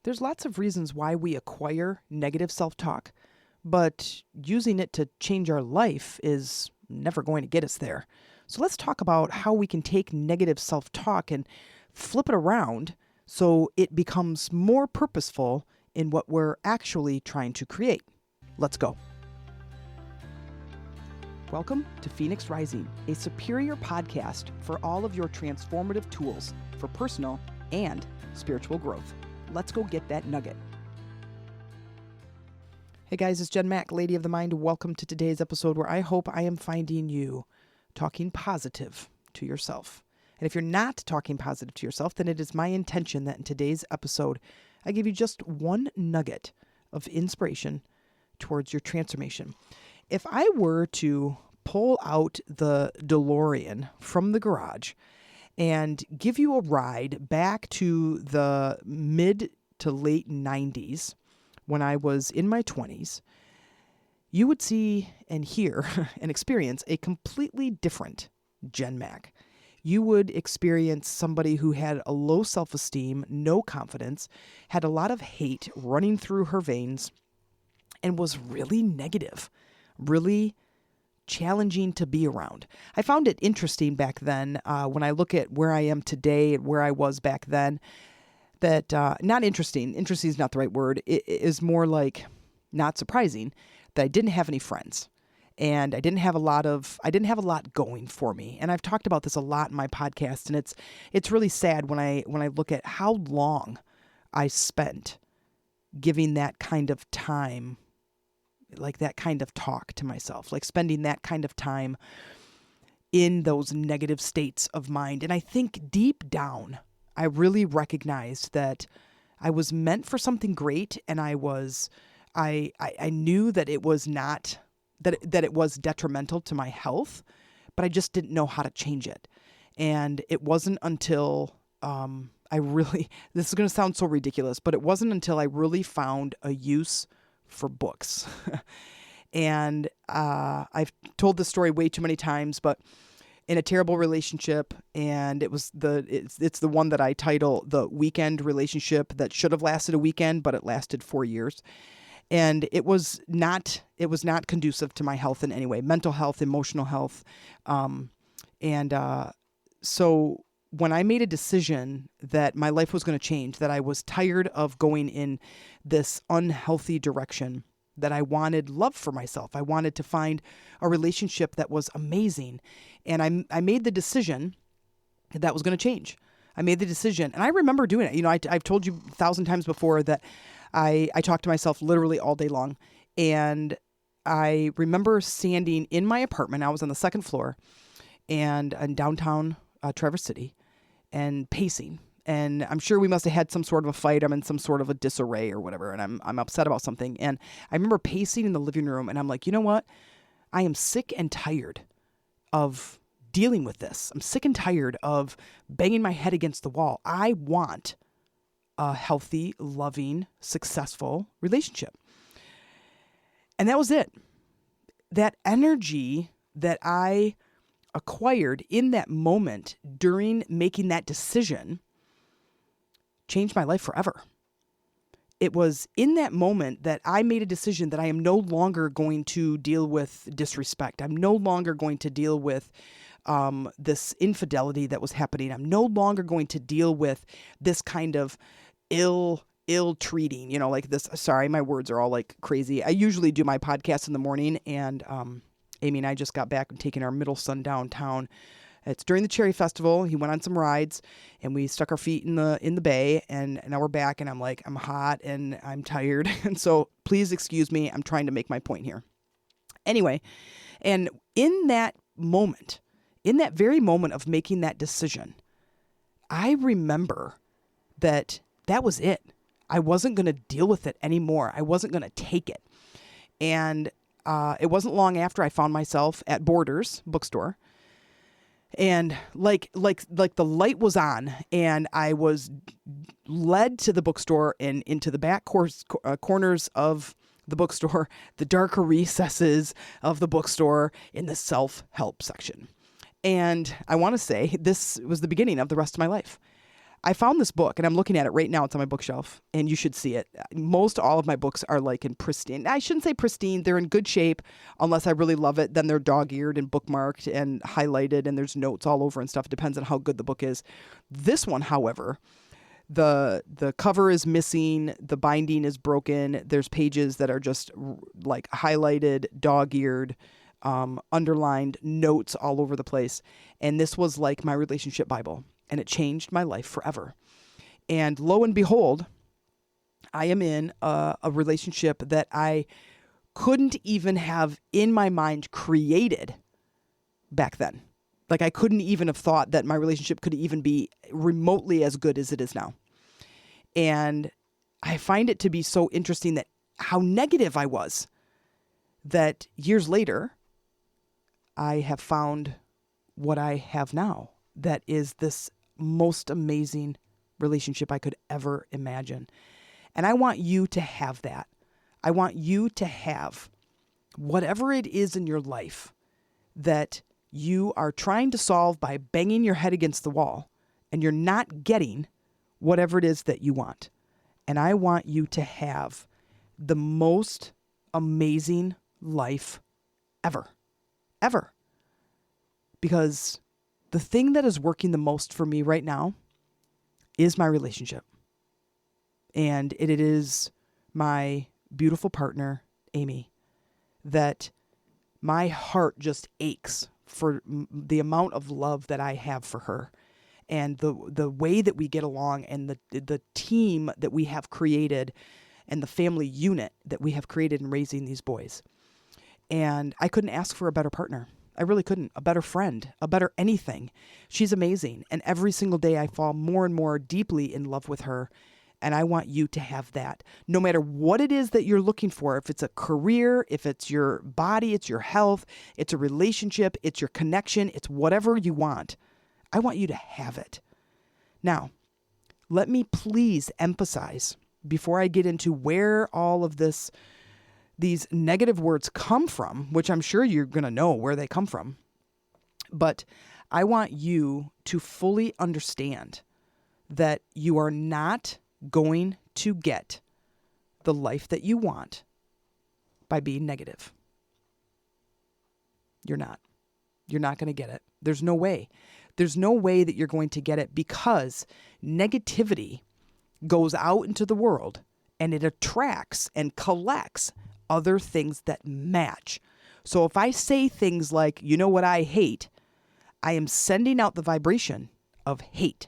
There's lots of reasons why we acquire negative self-talk, but using it to change our life is never going to get us there. So let's talk about how we can take negative self-talk and flip it around so it becomes more purposeful in what we're actually trying to create. Let's go. Welcome to Phoenix Rising, a superior podcast for all of your transformative tools for personal and spiritual growth. Let's go get that nugget. Hey guys, it's Jen Mack, Lady of the Mind. Welcome to today's episode where I hope I am finding you talking positive to yourself. And if you're not talking positive to yourself, then it is my intention that in today's episode, I give you just one nugget of inspiration towards your transformation. If I were to pull out the DeLorean from the garage and give you a ride back to the mid to late 90s when I was in my 20s, you would see and hear and experience a completely different Jen Mack. You would experience somebody who had a low self-esteem, no confidence, had a lot of hate running through her veins, and was really negative, really challenging to be around. I found it interesting back then when I look at where I am today and where I was back then, that not interesting is not the right word. It is more like not surprising that I didn't have any friends and I didn't have a lot going for me. And I've talked about this a lot in my podcast, and it's really sad when I look at how long I spent giving that kind of time, like that kind of talk to myself, like spending that kind of time in those negative states of mind. And I think deep down, I really recognized that I was meant for something great, and I knew that it was not, that it was detrimental to my health, but I just didn't know how to change it. And it wasn't until this is going to sound so ridiculous, but it wasn't until I really found a use for books. And I've told this story way too many times, but in a terrible relationship, and it's the one that I title The Weekend Relationship That Should Have Lasted a Weekend, but it lasted 4 years. And it was not conducive to my health in any way, mental health, emotional health. So when I made a decision that my life was going to change, that I was tired of going in this unhealthy direction, that I wanted love for myself, I wanted to find a relationship that was amazing. And I made the decision that was going to change. I made the decision, and I remember doing it. You know, I've told you 1,000 times before that I talk to myself literally all day long. And I remember standing in my apartment. I was on the second floor and in downtown Traverse City, and pacing. And I'm sure we must have had some sort of a fight. I'm in some sort of a disarray or whatever, and I'm upset about something. And I remember pacing in the living room, and I'm like, you know what? I am sick and tired of dealing with this. I'm sick and tired of banging my head against the wall. I want a healthy, loving, successful relationship. And that was it. That energy that I acquired in that moment during making that decision changed my life forever. It was in that moment that I made a decision that I am no longer going to deal with disrespect. I'm no longer going to deal with this infidelity that was happening. I'm no longer going to deal with this kind of ill treating, like this. Sorry, my words are all like crazy. I usually do my podcast in the morning, and Amy and I just got back from taking our middle son downtown. It's during the Cherry Festival. He went on some rides, and we stuck our feet in the bay, and now we're back, and I'm like, I'm hot and I'm tired. And so please excuse me. I'm trying to make my point here. Anyway, and in that moment, in that very moment of making that decision, I remember that was it. I wasn't going to deal with it anymore. I wasn't going to take it. And it wasn't long after I found myself at Borders bookstore, and like the light was on, and I was led to the bookstore and into the back corners of the bookstore, the darker recesses of the bookstore, in the self-help section. And I want to say this was the beginning of the rest of my life. I found this book and I'm looking at it right now. It's on my bookshelf and you should see it. Most all of my books are like in pristine. I shouldn't say pristine. They're in good shape unless I really love it. Then they're dog-eared and bookmarked and highlighted and there's notes all over and stuff. It depends on how good the book is. This one, however, the cover is missing. The binding is broken. There's pages that are just like highlighted, dog-eared, underlined, notes all over the place. And this was like my relationship Bible. And it changed my life forever. And lo and behold, I am in a relationship that I couldn't even have in my mind created back then. Like I couldn't even have thought that my relationship could even be remotely as good as it is now. And I find it to be so interesting that how negative I was, that years later, I have found what I have now. That is this most amazing relationship I could ever imagine. And I want you to have that. I want you to have whatever it is in your life that you are trying to solve by banging your head against the wall and you're not getting whatever it is that you want. And I want you to have the most amazing life ever. Ever. Because the thing that is working the most for me right now is my relationship. And it is my beautiful partner, Amy, that my heart just aches for the amount of love that I have for her and the way that we get along and the team that we have created and the family unit that we have created in raising these boys. And I couldn't ask for a better partner. I really couldn't. A better friend, a better anything. She's amazing. And every single day I fall more and more deeply in love with her. And I want you to have that. No matter what it is that you're looking for, if it's a career, if it's your body, it's your health, it's a relationship, it's your connection, it's whatever you want. I want you to have it. Now, let me please emphasize before I get into where all of these negative words come from, which I'm sure you're going to know where they come from. But I want you to fully understand that you are not going to get the life that you want by being negative. You're not. You're not going to get it. There's no way. There's no way that you're going to get it because negativity goes out into the world and it attracts and collects other things that match. So if I say things like, you know what I hate, I am sending out the vibration of hate.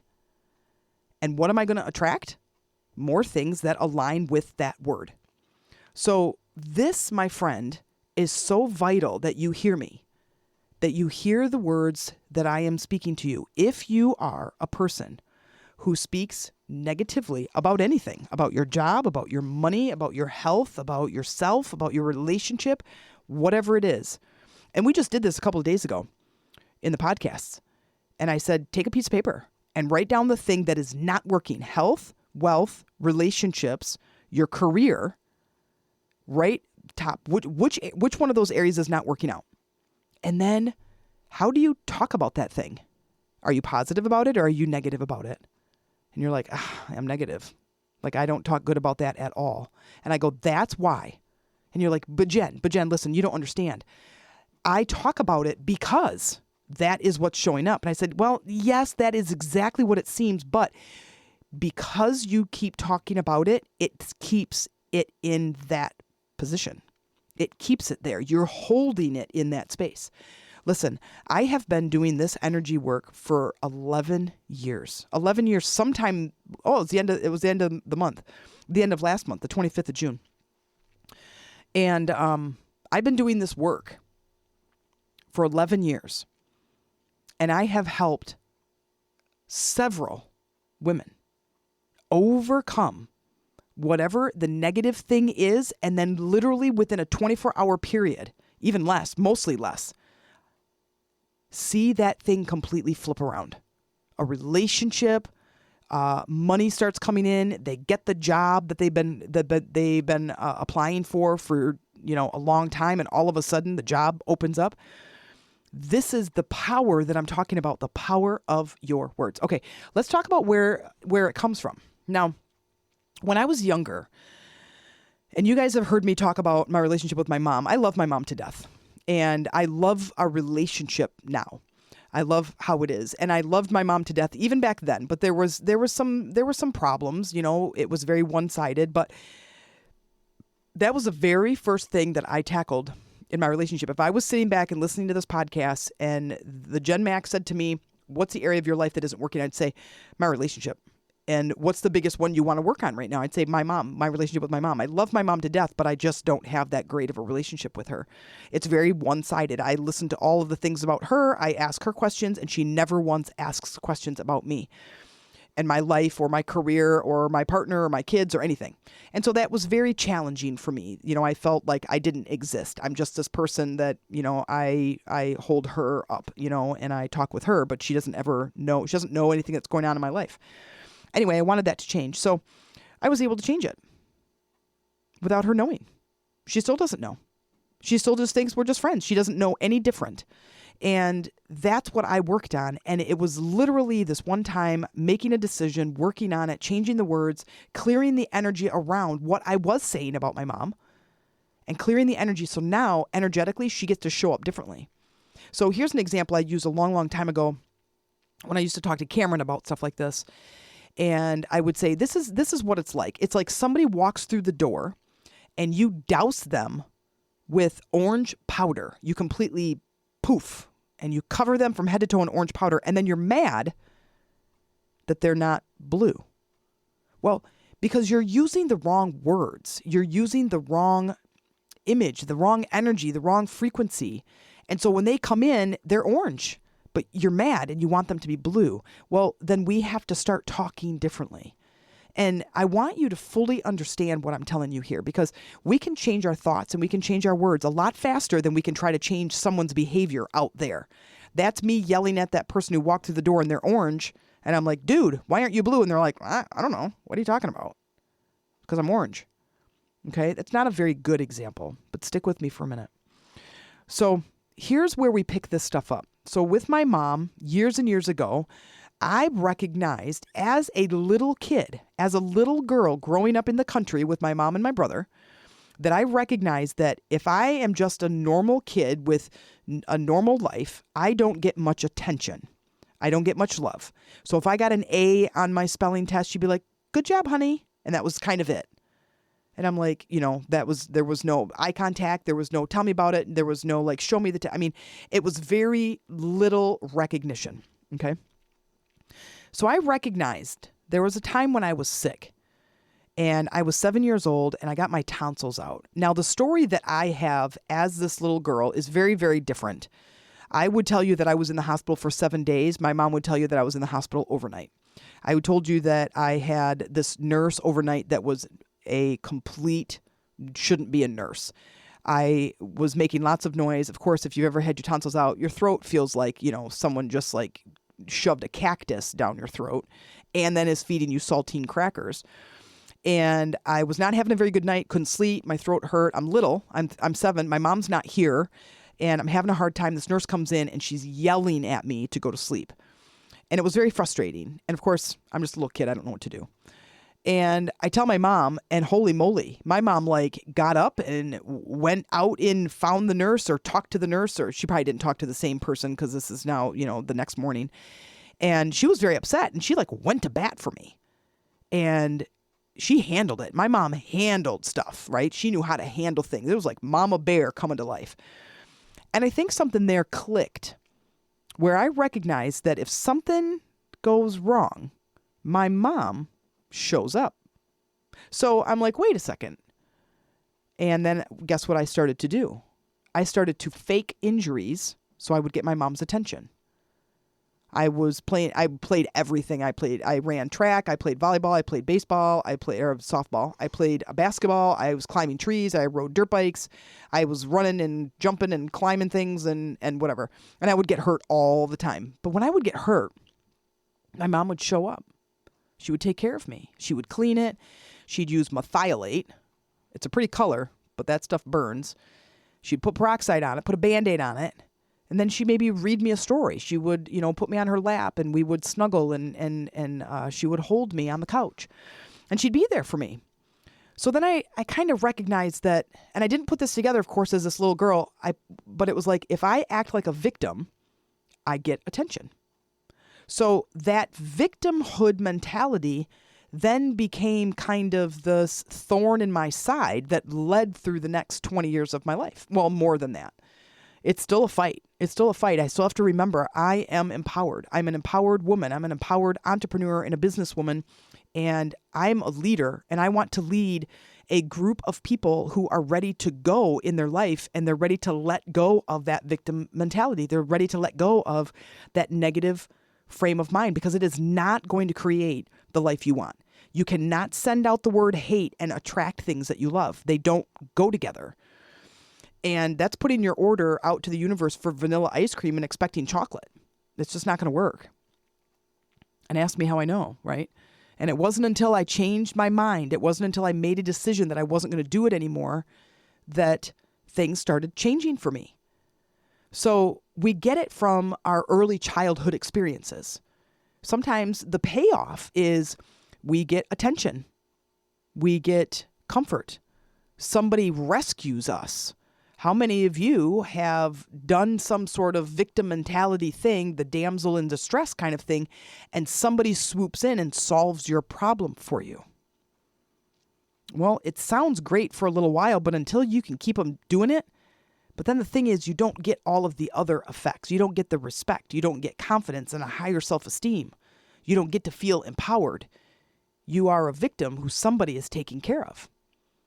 And what am I going to attract? More things that align with that word. So this, my friend, is so vital that you hear me, that you hear the words that I am speaking to you. If you are a person who speaks negatively about anything, about your job, about your money, about your health, about yourself, about your relationship, whatever it is. And we just did this a couple of days ago in the podcasts. And I said, take a piece of paper and write down the thing that is not working. Health, wealth, relationships, your career, right top. Which one of those areas is not working out? And then how do you talk about that thing? Are you positive about it or are you negative about it? And you're like, I'm negative. Like, I don't talk good about that at all. And I go, that's why. And you're like, but Jen, listen, you don't understand. I talk about it because that is what's showing up. And I said, well, yes, that is exactly what it seems. But because you keep talking about it, it keeps it in that position. It keeps it there. You're holding it in that space. Listen, I have been doing this energy work for 11 years. 11 years, sometime, it was the end of the month, the end of last month, the 25th of June. And I've been doing this work for 11 years. And I have helped several women overcome whatever the negative thing is, and then literally within a 24-hour period, even less, mostly less, see that thing completely flip around. A relationship, money starts coming in. They get the job that they've been applying for a long time, and all of a sudden the job opens up. This is the power that I'm talking about, the power of your words. Okay, let's talk about where it comes from. Now, when I was younger, and you guys have heard me talk about my relationship with my mom, I love my mom to death. And I love our relationship now. I love how it is. And I loved my mom to death even back then, but there were some problems, it was very one-sided, but that was the very first thing that I tackled in my relationship. If I was sitting back and listening to this podcast and the Gen Max said to me, what's the area of your life that isn't working? I'd say my relationship. And what's the biggest one you want to work on right now? I'd say my mom, my relationship with my mom. I love my mom to death, but I just don't have that great of a relationship with her. It's very one-sided. I listen to all of the things about her. I ask her questions, and she never once asks questions about me and my life or my career or my partner or my kids or anything. And so that was very challenging for me. I felt like I didn't exist. I'm just this person that, I hold her up, and I talk with her, but she doesn't know anything that's going on in my life. Anyway, I wanted that to change. So I was able to change it without her knowing. She still doesn't know. She still just thinks we're just friends. She doesn't know any different. And that's what I worked on. And it was literally this one time making a decision, working on it, changing the words, clearing the energy around what I was saying about my mom and clearing the energy. So now energetically, she gets to show up differently. So here's an example I used a long, long time ago when I used to talk to Cameron about stuff like this. And I would say, this is what it's like. It's like somebody walks through the door and you douse them with orange powder. You completely poof and you cover them from head to toe in orange powder. And then you're mad that they're not blue. Well, because you're using the wrong words. You're using the wrong image, the wrong energy, the wrong frequency. And so when they come in, they're orange. But you're mad and you want them to be blue. Well, then we have to start talking differently. And I want you to fully understand what I'm telling you here, because we can change our thoughts and we can change our words a lot faster than we can try to change someone's behavior out there. That's me yelling at that person who walked through the door and they're orange. And I'm like, dude, why aren't you blue? And they're like, I don't know. What are you talking about? Because I'm orange. Okay, that's not a very good example, but stick with me for a minute. So here's where we pick this stuff up. So with my mom, years and years ago, I recognized as a little kid, as a little girl growing up in the country with my mom and my brother, that I recognized that if I am just a normal kid with a normal life, I don't get much attention. I don't get much love. So if I got an A on my spelling test, she'd be like, good job, honey. And that was kind of it. And I'm like, there was no eye contact. There was no tell me about it. There was no show me it was very little recognition. Okay. So I recognized there was a time when I was sick and I was 7 years old and I got my tonsils out. Now, the story that I have as this little girl is very, very different. I would tell you that I was in the hospital for 7 days. My mom would tell you that I was in the hospital overnight. I told you that I had this nurse overnight that was a complete, shouldn't be a nurse. I was making lots of noise. Of course, if you've ever had your tonsils out, your throat feels like, someone just shoved a cactus down your throat and then is feeding you saltine crackers. And I was not having a very good night, couldn't sleep. My throat hurt. I'm little. I'm 7. My mom's not here and I'm having a hard time. This nurse comes in and she's yelling at me to go to sleep. And it was very frustrating. And of course, I'm just a little kid. I don't know what to do. And I tell my mom, and holy moly, my mom got up and went out and found the nurse or talked to the nurse, or she probably didn't talk to the same person because this is now, the next morning. And she was very upset and she went to bat for me and she handled it. My mom handled stuff, right? She knew how to handle things. It was like Mama Bear coming to life. And I think something there clicked where I recognized that if something goes wrong, my mom shows up. So I'm like, wait a second. And then guess what I started to do? I started to fake injuries so I would get my mom's attention. I played everything. I ran track, I played volleyball, I played baseball, I played softball, I played basketball, I was climbing trees, I rode dirt bikes, I was running and jumping and climbing things and whatever. And I would get hurt all the time. But when I would get hurt, my mom would show up. She would take care of me. She would clean it. She'd use methylate. It's a pretty color, but that stuff burns. She'd put peroxide on it, put a Band-Aid on it, And then she maybe read me a story. She would, put me on her lap and we would snuggle and she would hold me on the couch and she'd be there for me. So then I kind of recognized that, and I didn't put this together, of course, as this little girl, but it was like, if I act like a victim, I get attention. So that victimhood mentality then became kind of the thorn in my side that led through the next 20 years of my life. Well, more than that. It's still a fight. It's still a fight. I still have to remember I am empowered. I'm an empowered woman. I'm an empowered entrepreneur and a businesswoman. And I'm a leader, and I want to lead a group of people who are ready to go in their life, and they're ready to let go of that victim mentality. They're ready to let go of that negative frame of mind, because it is not going to create the life you want. You cannot send out the word hate and attract things that you love. They don't go together. And that's putting your order out to the universe for vanilla ice cream and expecting chocolate. It's just not going to work. And ask me how I know, right? And it wasn't until I changed my mind, it wasn't until I made a decision that I wasn't going to do it anymore, that things started changing for me. So we get it from our early childhood experiences. Sometimes the payoff is we get attention. We get comfort. Somebody rescues us. How many of you have done some sort of victim mentality thing, the damsel in distress kind of thing, and somebody swoops in and solves your problem for you? Well, it sounds great for a little while, but until you can keep them doing it, but then the thing is, you don't get all of the other effects. You don't get the respect. You don't get confidence and a higher self-esteem. You don't get to feel empowered. You are a victim who somebody is taking care of.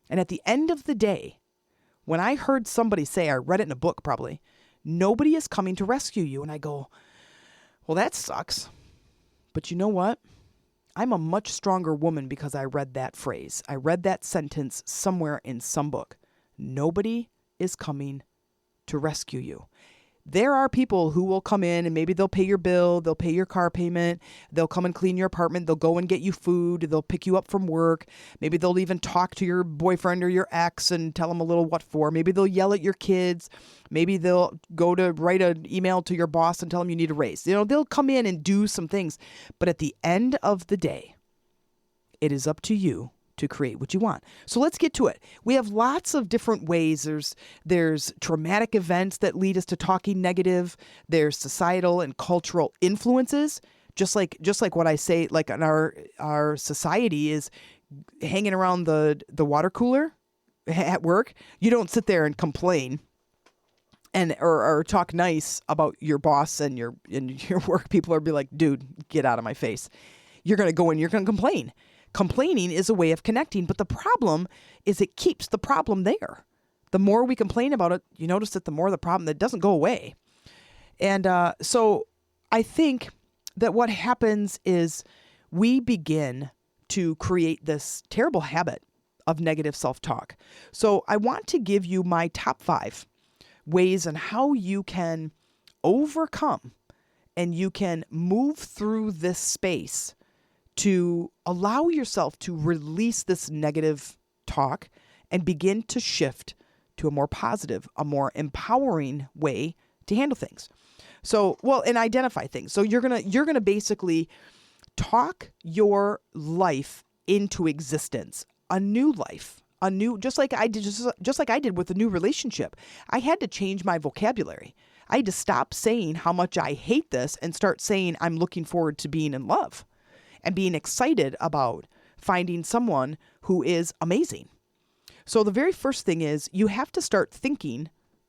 And at the end of the day, when I heard somebody say, I read it in a book probably, nobody is coming to rescue you. And I go, well, that sucks. But you know what? I'm a much stronger woman because I read that phrase. I read that sentence somewhere in some book. Nobody is coming to rescue you. There are people who will come in and maybe they'll pay your bill, they'll pay your car payment, they'll come and clean your apartment, they'll go and get you food, they'll pick you up from work, maybe they'll even talk to your boyfriend or your ex and tell them a little what for, maybe they'll yell at your kids, maybe they'll go to write an email to your boss and tell them you need a raise. They'll come in and do some things, but at the end of the day, it is up to you to create what you want. So let's get to it. We have lots of different ways. There's traumatic events that lead us to talking negative. There's societal and cultural influences. Just like what I say, like in our society is hanging around the water cooler at work. You don't sit there and complain and or talk nice about your boss and your work. People are be like, dude, get out of my face. You're going to go in, you're going to complain. Complaining is a way of connecting, but the problem is it keeps the problem there. The more we complain about it, you notice that the more the problem, that doesn't go away. And so I think that what happens is we begin to create this terrible habit of negative self-talk. So I want to give you my top 5 ways on how you can overcome and you can move through this space to allow yourself to release this negative talk and begin to shift to a more positive, a more empowering way to handle things. So, and identify things. So you're gonna basically talk your life into existence, a new life, just like I did with a new relationship. I had to change my vocabulary. I had to stop saying how much I hate this and start saying I'm looking forward to being in love and being excited about finding someone who is amazing. So the very first thing is you have to start thinking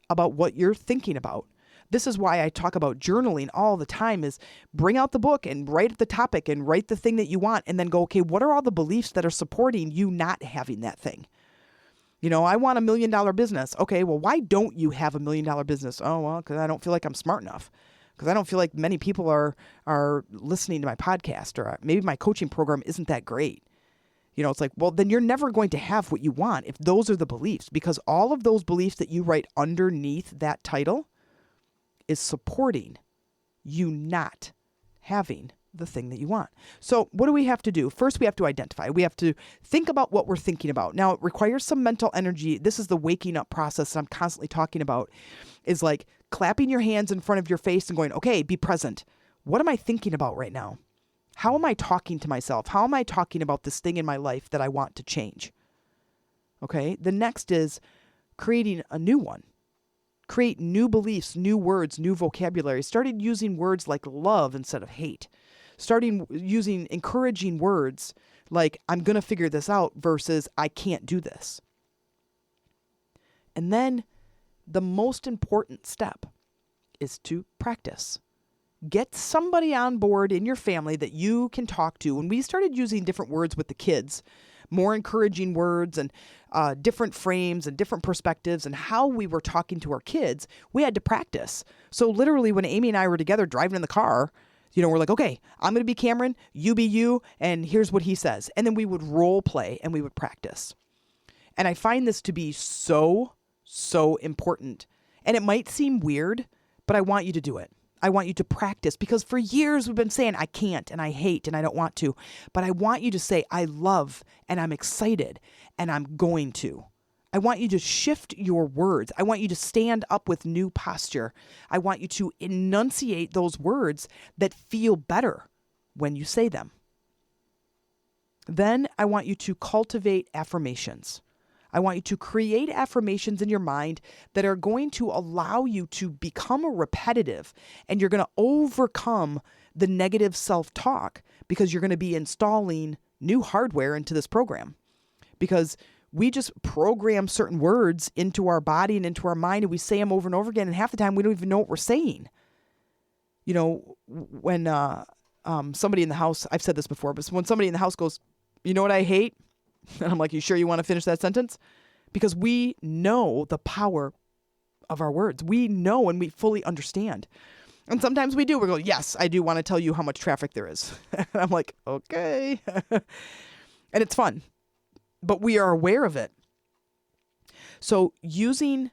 about what you're thinking about. This is why I talk about journaling all the time, is bring out the book and write the topic and write the thing that you want and then go, okay, what are all the beliefs that are supporting you not having that thing? I want $1 million business. Okay, well, why don't you have $1 million business? Oh, well, because I don't feel like I'm smart enough. Because I don't feel like many people are listening to my podcast, or maybe my coaching program isn't that great. It's like, well, then you're never going to have what you want if those are the beliefs, because all of those beliefs that you write underneath that title is supporting you not having the thing that you want. So what do we have to do? First, we have to identify. We have to think about what we're thinking about. Now, it requires some mental energy. This is the waking up process that I'm constantly talking about, is like clapping your hands in front of your face and going, okay, be present. What am I thinking about right now? How am I talking to myself? How am I talking about this thing in my life that I want to change? Okay. The next is creating a new one. Create new beliefs, new words, new vocabulary. Started using words like love instead of hate. Starting using encouraging words like, I'm going to figure this out versus I can't do this. And then the most important step is to practice. Get somebody on board in your family that you can talk to. When we started using different words with the kids, more encouraging words and different frames and different perspectives and how we were talking to our kids, we had to practice. So literally when Amy and I were together driving in the car, we're like, okay, I'm going to be Cameron, you be you, and here's what he says. And then we would role play and we would practice. And I find this to be so important. And it might seem weird, but I want you to do it. I want you to practice, because for years we've been saying, I can't and I hate and I don't want to. But I want you to say, I love and I'm excited and I'm going to. I want you to shift your words. I want you to stand up with new posture. I want you to enunciate those words that feel better when you say them. Then I want you to cultivate affirmations. I want you to create affirmations in your mind that are going to allow you to become a repetitive, and you're going to overcome the negative self-talk because you're going to be installing new hardware into this program. Because we just program certain words into our body and into our mind, and we say them over and over again, and half the time we don't even know what we're saying. When somebody in the house, I've said this before, but when somebody in the house goes, you know what I hate? And I'm like, you sure you want to finish that sentence? Because we know the power of our words. We know and we fully understand. And sometimes we do. We go, yes, I do want to tell you how much traffic there is. And I'm like, okay. And it's fun. But we are aware of it. So using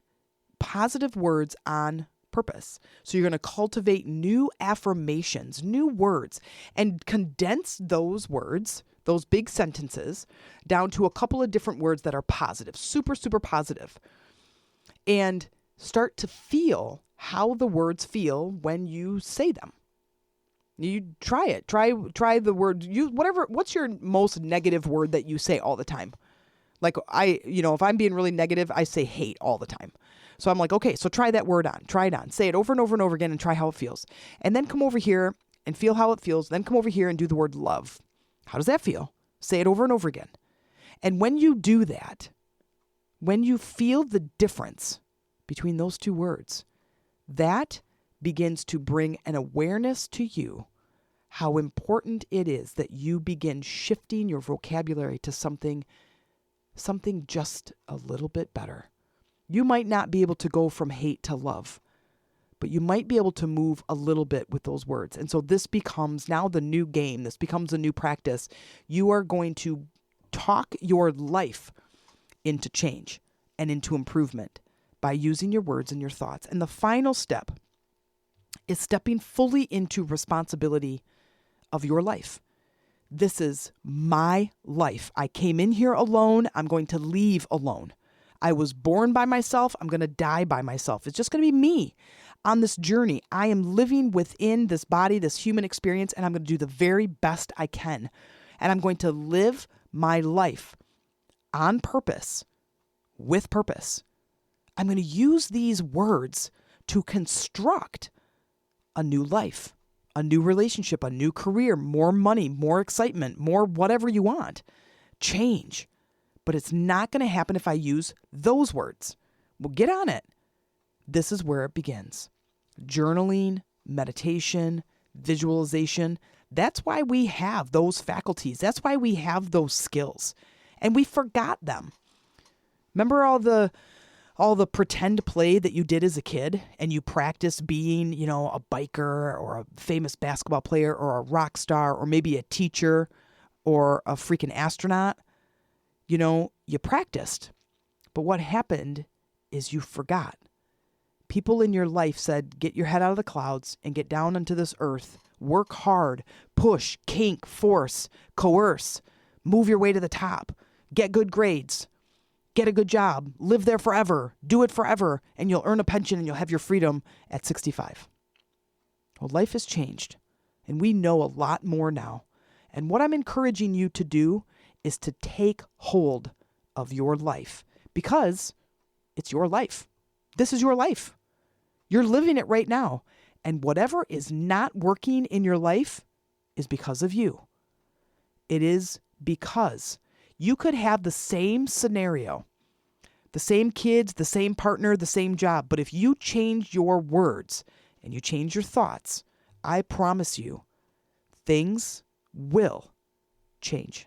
positive words on purpose. So you're going to cultivate new affirmations, new words, and condense those words, those big sentences, down to a couple of different words that are positive, super positive. And start to feel how the words feel when you say them. You try it. Try the word. What's your most negative word that you say all the time? Like if I'm being really negative, I say hate all the time. So I'm like, okay, so try that word on. Try it on. Say it over and over and over again and try how it feels. And then come over here and feel how it feels. Then come over here and do the word love. How does that feel? Say it over and over again. And when you do that, when you feel the difference between those two words, that begins to bring an awareness to you how important it is that you begin shifting your vocabulary to something just a little bit better. You might not be able to go from hate to love, but you might be able to move a little bit with those words. And so this becomes now the new game. This becomes a new practice. You are going to talk your life into change and into improvement by using your words and your thoughts. And the final step is stepping fully into responsibility of your life. This is my life. I came in here alone. I'm going to leave alone. I was born by myself. I'm going to die by myself. It's just going to be me on this journey. I am living within this body, this human experience, and I'm going to do the very best I can. And I'm going to live my life on purpose, with purpose. I'm going to use these words to construct a new life, a new relationship, a new career, more money, more excitement, more whatever you want. Change. But it's not going to happen if I use those words. Well, get on it. This is where it begins. Journaling, meditation, visualization. That's why we have those faculties. That's why we have those skills. And we forgot them. Remember all the pretend play that you did as a kid, and you practiced being, a biker or a famous basketball player or a rock star or maybe a teacher or a freaking astronaut? You practiced. But what happened is you forgot. People in your life said, get your head out of the clouds and get down onto this earth. Work hard, push, kink, force, coerce, move your way to the top, get good grades. get a good job, live there forever, do it forever, and you'll earn a pension and you'll have your freedom at 65. Well, life has changed, and we know a lot more now. And what I'm encouraging you to do is to take hold of your life, because it's your life. This is your life. You're living it right now. And whatever is not working in your life is because of you. It is because you could have the same scenario, the same kids, the same partner, the same job. But if you change your words and you change your thoughts, I promise you, things will change.